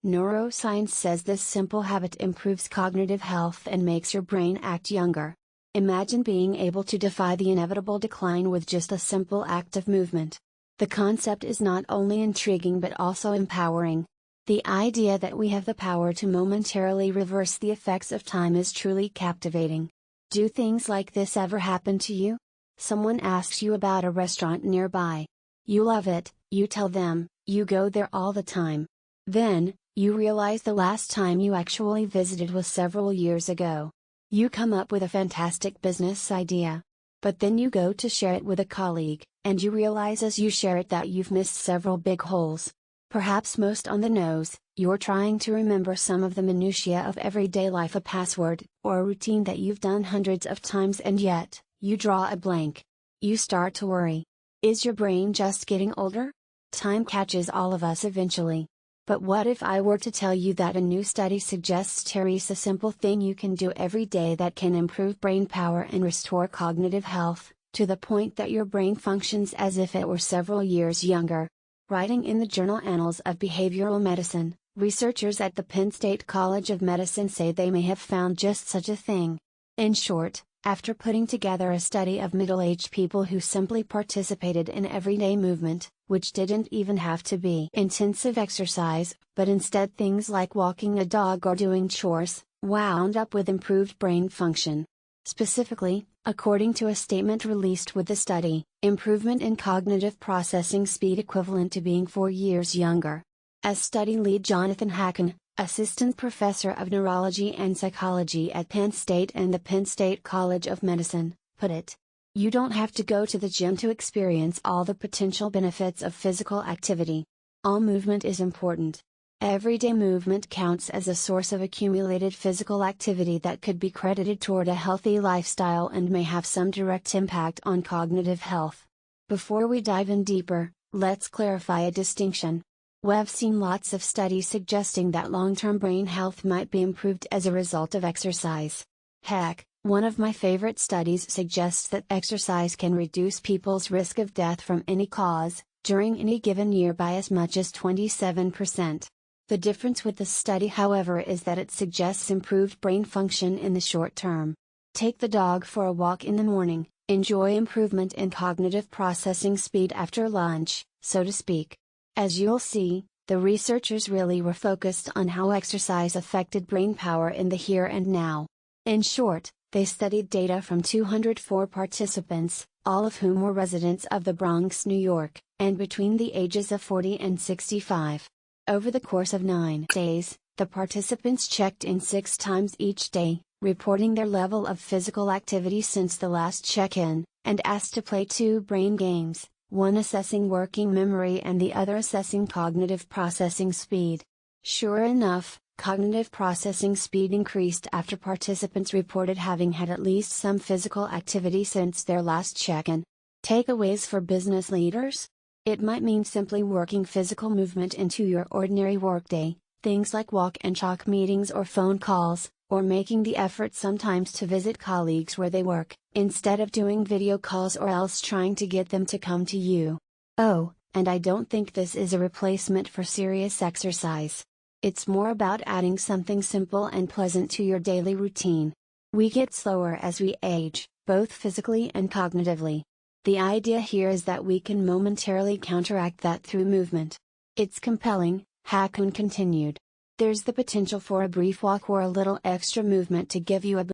Neuroscience says this simple habit improves cognitive health and makes your brain act younger. Imagine being able to defy the inevitable decline with just a simple act of movement. The concept is not only intriguing but also empowering. The idea that we have the power to momentarily reverse the effects of time is truly captivating. Do things like this ever happen to you? Someone asks you about a restaurant nearby. You love it, you tell them, you go there all the time. Then, you realize the last time you actually visited was several years ago. You come up with a fantastic business idea. But then you go to share it with a colleague, and you realize as you share it that you've missed several big holes. Perhaps most on the nose, you're trying to remember some of the minutiae of everyday life, a password, or a routine that you've done hundreds of times, and yet, you draw a blank. You start to worry. Is your brain just getting older? Time catches all of us eventually. But what if I were to tell you that a new study suggests there's a simple thing you can do every day that can improve brain power and restore cognitive health, to the point that your brain functions as if it were several years younger? Writing in the journal Annals of Behavioral Medicine, researchers at the Penn State College of Medicine say they may have found just such a thing. In short, after putting together a study of middle-aged people who simply participated in everyday movement, which didn't even have to be intensive exercise, but instead things like walking a dog or doing chores, wound up with improved brain function. Specifically, according to a statement released with the study, improvement in cognitive processing speed equivalent to being 4 years younger. As study lead Jonathan Hacken, assistant professor of neurology and psychology at Penn State and the Penn State College of Medicine, put it. You don't have to go to the gym to experience all the potential benefits of physical activity. All movement is important. Everyday movement counts as a source of accumulated physical activity that could be credited toward a healthy lifestyle and may have some direct impact on cognitive health. Before we dive in deeper, let's clarify a distinction. We've seen lots of studies suggesting that long-term brain health might be improved as a result of exercise. Heck, one of my favorite studies suggests that exercise can reduce people's risk of death from any cause, during any given year by as much as 27%. The difference with this study, however, is that it suggests improved brain function in the short term. Take the dog for a walk in the morning, enjoy improvement in cognitive processing speed after lunch, so to speak. As you'll see, the researchers really were focused on how exercise affected brain power in the here and now. In short, they studied data from 204 participants, all of whom were residents of the Bronx, New York, and between the ages of 40 and 65. Over the course of 9 days, the participants checked in 6 times each day, reporting their level of physical activity since the last check-in, and asked to play 2 brain games, one assessing working memory and the other assessing cognitive processing speed. Sure enough, cognitive processing speed increased after participants reported having had at least some physical activity since their last check-in. Takeaways for business leaders? It might mean simply working physical movement into your ordinary workday, things like walk and talk meetings or phone calls, or making the effort sometimes to visit colleagues where they work, instead of doing video calls or else trying to get them to come to you. Oh, and I don't think this is a replacement for serious exercise. It's more about adding something simple and pleasant to your daily routine. We get slower as we age, both physically and cognitively. The idea here is that we can momentarily counteract that through movement. It's compelling, Hackun continued. There's the potential for a brief walk or a little extra movement to give you a